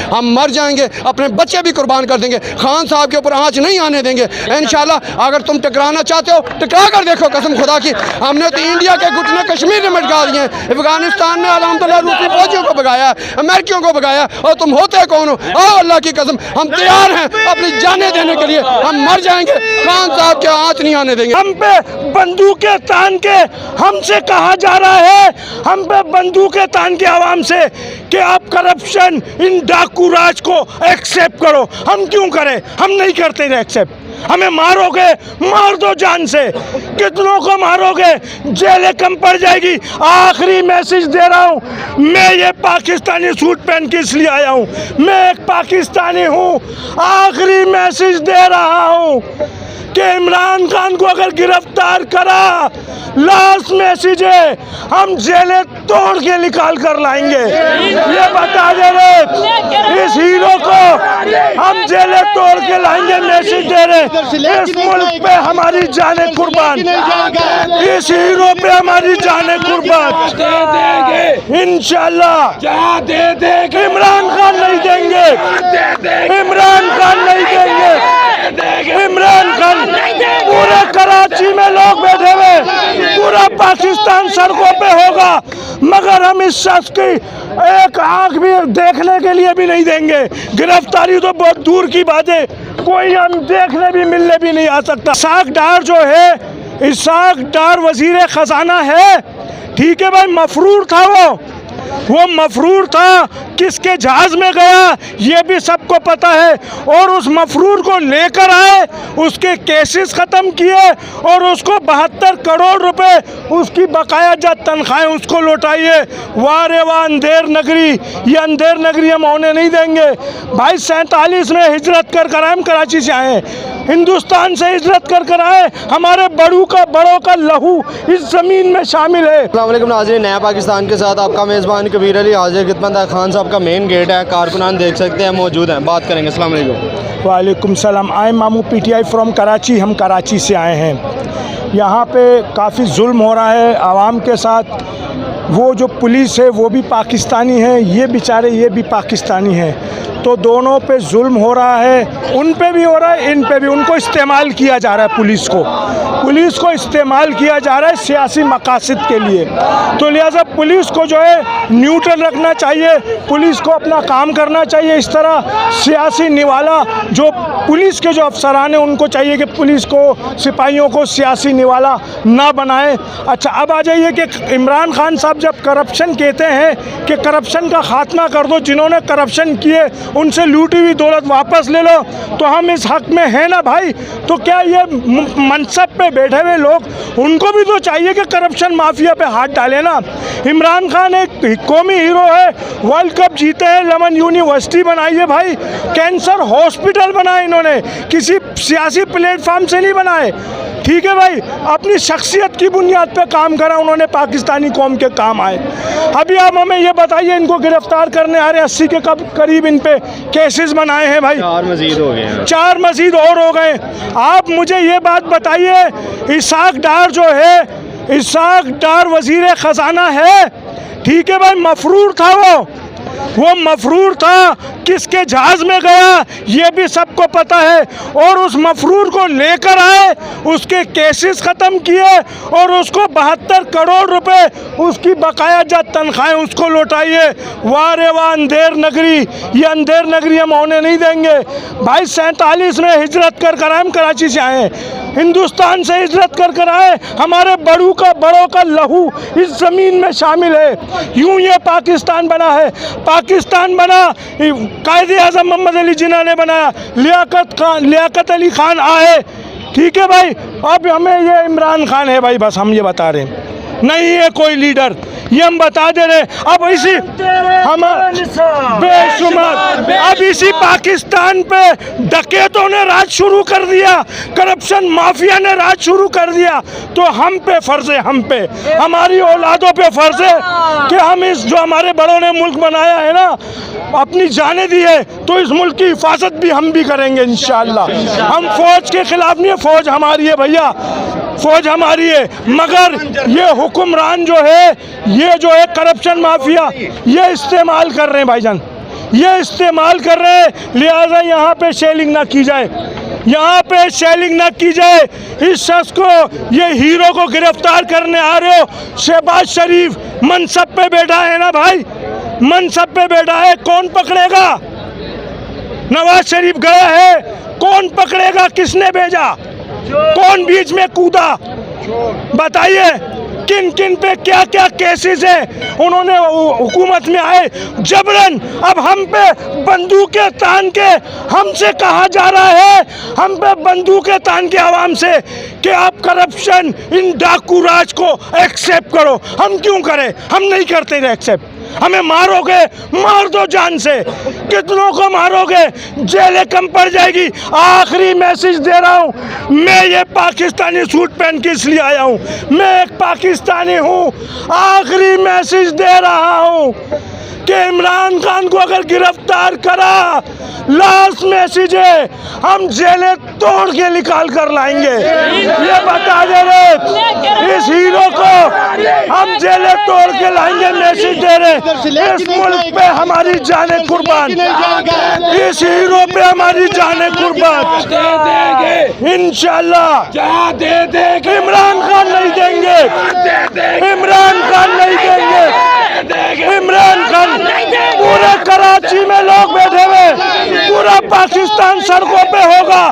हम मर जाएंगे, अपने बच्चे भी कुर्बान कर देंगे, खान साहब के ऊपर आँच नहीं आने देंगे इंशाल्लाह। अगर तुम टकराना चाहते हो टकरा कर देखो, कसम खुदा की। हमने तो इंडिया के घुटने कश्मीर में मटका दिए हैं, अफगानिस्तान में अल्हम्दुलिल्लाह रूसी फौजियों को भगाया, अमेरिकियों को भगाया, और तुम होते कौन हो? आओ अल्लाह की कसम, हम तैयार हैं अपनी जानें देने के लिए, हम मर जाएंगे, खान साहब के आँच नहीं आने देंगे। हम पे बंदूकें तान के हमसे कहा जा रहा है, हम पे बंदूकें तान के आवाम से कि आप करप्शन, इन डाकू राज को एक्सेप्ट करो। हम क्यों करें? हम नहीं करते एक्सेप्ट। हमें मारोगे, मार दो जान से। कितनों को मारोगे? जेलें कम पड़ जाएगी। आखिरी मैसेज दे रहा हूँ, मैं ये पाकिस्तानी सूट पहन के इसलिए आया हूँ, मैं एक पाकिस्तानी हूँ। आखिरी मैसेज दे रहा हूँ कि इमरान खान को अगर गिरफ्तार करा, लास्ट मैसेज है, हम जेलें तोड़ के निकाल कर लाएंगे। ये बता दे रहे इस हीरो को, हम जेलें तोड़ के लाएंगे, मैसेज दे रहे। इस मुल्क पे हमारी जानें कुर्बान, इस हीरो पे हमारी जानें कुर्बान इंशाल्लाह। इमरान खान नहीं देंगे, इमरान खान नहीं देंगे, इमरान खान। पूरे कराची में लोग बैठे हुए, पूरा पाकिस्तान सड़कों पे होगा, मगर हम इस शख्स की एक आंख भी देखने के लिए भी नहीं देंगे। गिरफ्तारी तो बहुत दूर की बात है, कोई हम देखने भी मिलने भी नहीं आ सकता। इसाक डार जो है, इसाक डार वजीर खजाना है, ठीक है भाई, मफरूर था वो मफरूर था, किसके जहाज में गया ये भी सबको पता है, और उस मफरूर को लेकर आए, उसके केसेस ख़त्म किए और उसको 72 करोड़ रुपए उसकी बकाया जात तनख्वाहें उसको लौटाइए। वाह रे वाह अंधेर नगरी, ये अंधेर नगरी हम होने नहीं देंगे भाई। 47 में हिजरत कर आए, हम कराची से आए, हिंदुस्तान से हिजरत कर आए, हमारे बड़ों का लहू इस ज़मीन में शामिल है। अस्सलाम वालेकुम नाज़रीन, नया पाकिस्तान के साथ आपका मेज़बान कबीर अली हाजिर खिदमत है। खान साहब का मेन गेट है, कारकुनान देख सकते हैं मौजूद हैं, बात करेंगे। अस्सलाम वालेकुम। वालेकुम सलाम। आई मामू PTI फ्रॉम कराची, हम कराची से आए हैं। यहाँ पे काफ़ी जुल्म हो रहा है आवाम के साथ। वो जो पुलिस है वो भी पाकिस्तानी है, ये बेचारे ये भी पाकिस्तानी हैं, तो दोनों पे जुल्म हो रहा है, उन पे भी हो रहा है, इन पे भी। उनको इस्तेमाल किया जा रहा है, पुलिस को इस्तेमाल किया जा रहा है सियासी मकासद के लिए। तो लिहाजा पुलिस को जो है न्यूट्रल रखना चाहिए, पुलिस को अपना काम करना चाहिए। इस तरह सियासी निवाला जो पुलिस के जो अफसरान हैं उनको चाहिए कि पुलिस को, सिपाहियों को सियासी निवाला ना बनाए। अच्छा, अब आ जाइए कि इमरान खान साहब जब करप्शन कहते हैं कि करप्शन का खात्मा कर दो, जिन्होंने करप्शन किए उनसे लूटी हुई दौलत वापस ले लो, तो हम इस हक में हैं ना भाई। तो क्या ये मनसब पे बैठे हुए लोग, उनको भी तो चाहिए कि करप्शन माफिया पे हाथ डाले ना। इमरान खान एक कौमी हीरो है, वर्ल्ड कप जीते हैं, लमन यूनिवर्सिटी बनाई है भाई, कैंसर हॉस्पिटल बनाए इन्होंने, किसी सियासी प्लेटफॉर्म से नहीं बनाए, ठीक है भाई, अपनी शख्सियत की बुनियाद पे काम करा उन्होंने, पाकिस्तानी कौम के काम आए। अभी आप हमें ये बताइए, इनको गिरफ्तार करने आ रहे 80 के करीब इन पे केसेस बनाए हैं भाई, 4 मजीद हो गए हैं, 4 मजीद और हो गए। आप मुझे ये बात बताइए, इसाक डार जो है, इसाक डार वजीर खजाना है, ठीक है भाई, मफरूर था वो मफरूर था, किसके जहाज में गया ये भी सबको पता है, और उस मफरूर को लेकर आए, उसके केसेस ख़त्म किए और उसको 72 करोड़ रुपए उसकी बकाया जात तनख्वाहें उसको लौटाइए। वाह रे वाह अंधेर नगरी, ये अंधेर नगरी हम होने नहीं देंगे भाई। 47 में हिजरत कर आए, हम कराची से आए, हिंदुस्तान से हिजरत कर आए, हमारे बड़ों का लहू इस ज़मीन में शामिल है। यूं ये पाकिस्तान बना है, पाकिस्तान बना कायदे आज़म मोहम्मद अली जिन्ना ने बनाया, लियाकत अली खान आए, ठीक है भाई। अब हमें ये इमरान खान है भाई, बस हम ये बता रहे हैं, नहीं है कोई लीडर, ये हम बता दे रहे। अब इसी हम बेशुमार, अब इसी पाकिस्तान पे डकैतों ने राज शुरू कर दिया, करप्शन माफिया ने राज शुरू कर दिया, तो हम पे फर्ज है, हम पे, हमारी औलादों पे फर्ज है कि हम इस जो हमारे बड़ों ने मुल्क बनाया है ना, अपनी जाने दी है, तो इस मुल्क की हिफाजत भी हम भी करेंगे इंशाअल्लाह। हम फौज के खिलाफ नहीं है, फौज हमारी है भैया, फौज हमारी है, मगर ये हुक्मरान जो है, ये जो है करप्शन माफिया, ये इस्तेमाल कर रहे हैं भाईजान, ये इस्तेमाल कर रहे हैं, लिहाजा यहाँ पे शेलिंग ना की जाए, यहाँ पे शेलिंग ना की जाए। इस शख्स को, ये हीरो को गिरफ्तार करने आ रहे हो। शहबाज शरीफ मनसब पे बैठा है ना भाई, मनसब पे बैठा है, कौन पकड़ेगा? नवाज शरीफ गया है, कौन पकड़ेगा? किसने भेजा? कौन बीच में कूदा? बताइए किन किन पे क्या क्या केसेस है। उन्होंने हुकूमत में आए जबरन, अब हम पे बंदूकें तान के हमसे कहा जा रहा है, हम पे बंदूकें तान के आवाम से कि आप करप्शन, इन डाकू राज को एक्सेप्ट करो। हम क्यों करें? हम नहीं करते एक्सेप्ट। हमें मारोगे, मार दो जान से। कितनों को मारोगे? जेलें कम पड़ जाएगी। आखिरी मैसेज दे रहा हूँ, मैं ये पाकिस्तानी सूट पहन के इसलिए आया हूँ, मैं एक पाकिस्तानी हूँ। आखिरी मैसेज दे रहा हूँ कि इमरान खान को अगर गिरफ्तार करा, लास्ट मैसेज है, हम जेलें तोड़ के निकाल कर लाएंगे। ये बता दे रहे इस हीरो को, हम जेलें तोड़ के लाएंगे, मैसेज दे रहे। इस मुल्क पे हमारी जाने कुर्बान, इस हीरो पे हमारी जाने कुर्बान, इंशाल्लाह। इमरान खान नहीं देंगे, इमरान खान नहीं देंगे, इमरान खान। पूरे कराची में लोग बैठे हुए, पूरा पाकिस्तान सड़कों पे होगा,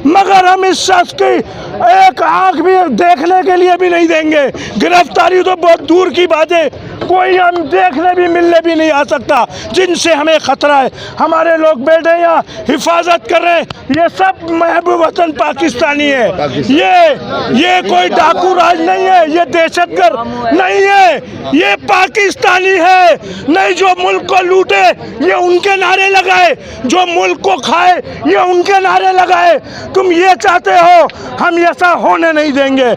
मगर हम इस शख्स की एक आंख भी देखने के लिए भी नहीं देंगे। गिरफ्तारी तो बहुत दूर की बात है, कोई हम देखने भी मिलने भी नहीं आ सकता, जिनसे हमें खतरा है। हमारे लोग बैठे यहाँ हिफाजत कर रहे हैं, ये सब महबूब वतन पाकिस्तानी है। ये कोई डाकू राज नहीं है, ये दहशतगर्द नहीं है, ये पाकिस्तानी है। नहीं जो मुल्क को लूटे ये उनके नारे लगाए, जो मुल्क को खाए ये उनके नारे लगाए। तुम ये चाहते हो, हम ऐसा होने नहीं देंगे।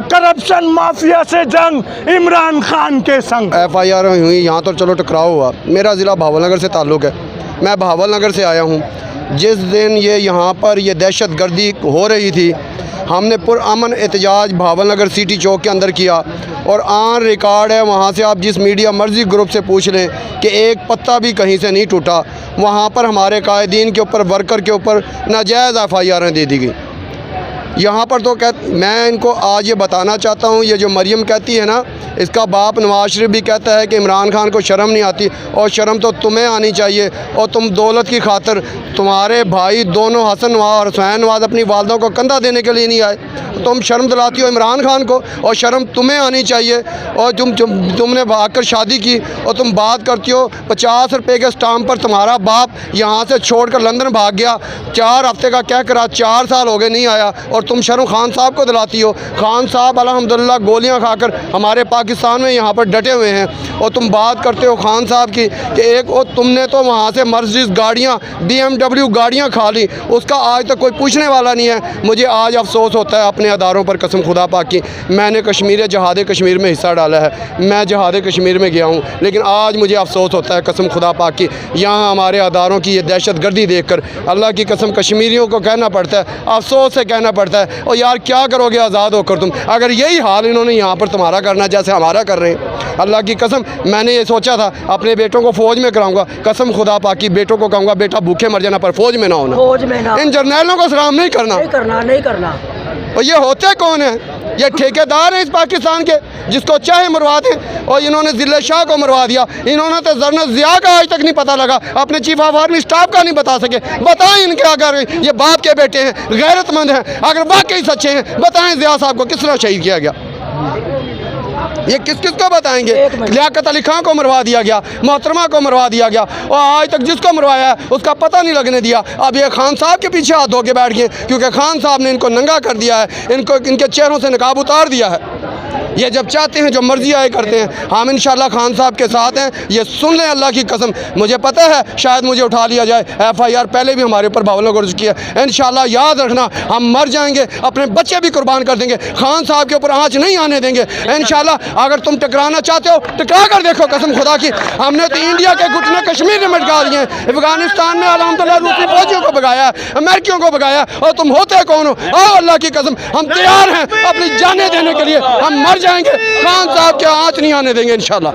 करप्शन माफिया से जंग, इमरान खान के संग। FIR हुई, यहाँ तो चलो टकराव हुआ। मेरा ज़िला भावलनगर से ताल्लुक़ है, मैं भावलनगर से आया हूँ। जिस दिन ये यहाँ पर ये दहशत गर्दी हो रही थी, हमने पुरअमन एहतजाज भावलनगर सिटी चौक के अंदर किया और ऑन रिकॉर्ड है, वहाँ से आप जिस मीडिया मर्जी ग्रुप से पूछ लें कि एक पत्ता भी कहीं से नहीं टूटा। वहाँ पर हमारे कायदीन के ऊपर, वर्कर के ऊपर नाजायज़ FIR दे दी गई। यहाँ पर तो मैं इनको आज ये बताना चाहता हूँ, ये जो मरियम कहती है ना, इसका बाप नवाज शरीफ भी कहता है कि इमरान खान को शर्म नहीं आती, और शर्म तो तुम्हें आनी चाहिए। और तुम दौलत की खातर, तुम्हारे भाई दोनों हसन नवाज और हुसैन नवाज अपनी वालदा को कंधा देने के लिए नहीं आए, तुम शर्म दिलाती हो इमरान खान को, और शर्म तुम्हें आनी चाहिए। और तुमने आकर शादी की और तुम बात करती हो 50 रुपये के स्टाम्प पर तुम्हारा बाप यहाँ से छोड़कर लंदन भाग गया, 4 हफ्ते का कह कर 4 साल हो गए नहीं आया, और तुम शर्म खान साहब को दिलाती हो। खान साहब अल्हम्दुलिल्लाह गोलियां खाकर हमारे पाकिस्तान में यहाँ पर डटे हुए हैं, और तुम बात करते हो खान साहब की कि एक और तुमने तो वहाँ से मर्सिडीज़ गाड़ियाँ, BMW गाड़ियाँ खा ली, उसका आज तक कोई पूछने वाला नहीं है। मुझे आज अफसोस होता है अपने अदारों पर, कसम खुदा पाक की। मैंने कश्मीर जहाद कश्मीर में हिस्सा डाला है, मैं जहाद कश्मीर में गया हूँ, लेकिन आज मुझे अफसोस होता है कसम खुदा पाक की, यहाँ हमारे अदारों की ये दहशत गर्दी देख कर अल्लाह की कसम कश्मीरियों को कहना पड़ता है, अफसोस से कहना पड़ता है, और यार क्या करोगे आज़ाद होकर तुम, अगर यही हाल इन्होंने यहाँ पर तुम्हारा करना जैसे हमारा कर रहे हैं। अल्लाह की कसम मैंने ये सोचा था अपने बेटों को फ़ौज में कराऊंगा, कसम खुदा पाक की बेटों को कहूँगा बेटा भूखे मर जाना पर फ़ौज में ना होना, फौज में ना। इन जर्नैलों को सलाम नहीं करना, नहीं करना। और ये होते कौन है? ये ठेकेदार हैं इस पाकिस्तान के, जिसको चाहे मरवा दें, और इन्होंने ज़िले शाह को मरवा दिया। इन्होंने तो जनरल ज़िया का आज तक नहीं पता लगा, अपने चीफ ऑफ आर्मी स्टाफ का नहीं बता सके। बताएं इनके अगर ये बाप के बेटे हैं, गैरतमंद हैं, अगर वाकई सच्चे हैं, बताएं ज़िया साहब को किस तरह शहीद किया गया। ये किस किस को बताएंगे? लियाकत अली खान को मरवा दिया गया, मोहतरमा को मरवा दिया गया, और आज तक जिसको मरवाया है उसका पता नहीं लगने दिया। अब ये खान साहब के पीछे हाथ धो के बैठ गए, क्योंकि खान साहब ने इनको नंगा कर दिया है, इनको इनके चेहरों से नकाब उतार दिया है। ये जब चाहते हैं जो मर्जी आए करते हैं। हम इंशाल्लाह खान साहब के साथ हैं, ये सुन लें अल्लाह की कसम। मुझे पता है शायद मुझे उठा लिया जाए, FIR पहले भी हमारे ऊपर भावलनगर हो चुकी है। इंशाल्लाह याद रखना, हम मर जाएंगे, अपने बच्चे भी कुर्बान कर देंगे, खान साहब के ऊपर आँच नहीं आने देंगे इंशाल्लाह। अगर तुम टकराना चाहते हो टकरा कर देखो, कसम खुदा की। हमने तो इंडिया के घुटने कश्मीर में मटका दिए हैं, अफगानिस्तान में अल्हम्दुलिल्लाह रूसी फौजियों को भगाया, अमेरिकियों को भगाया, और तुम होते कौन हो? आओ अल्लाह की कसम, हम तैयार हैं अपनी जानें देने के लिए, हम मर जाएंगे, खान साहब के आँच नहीं आने देंगे इंशाल्लाह।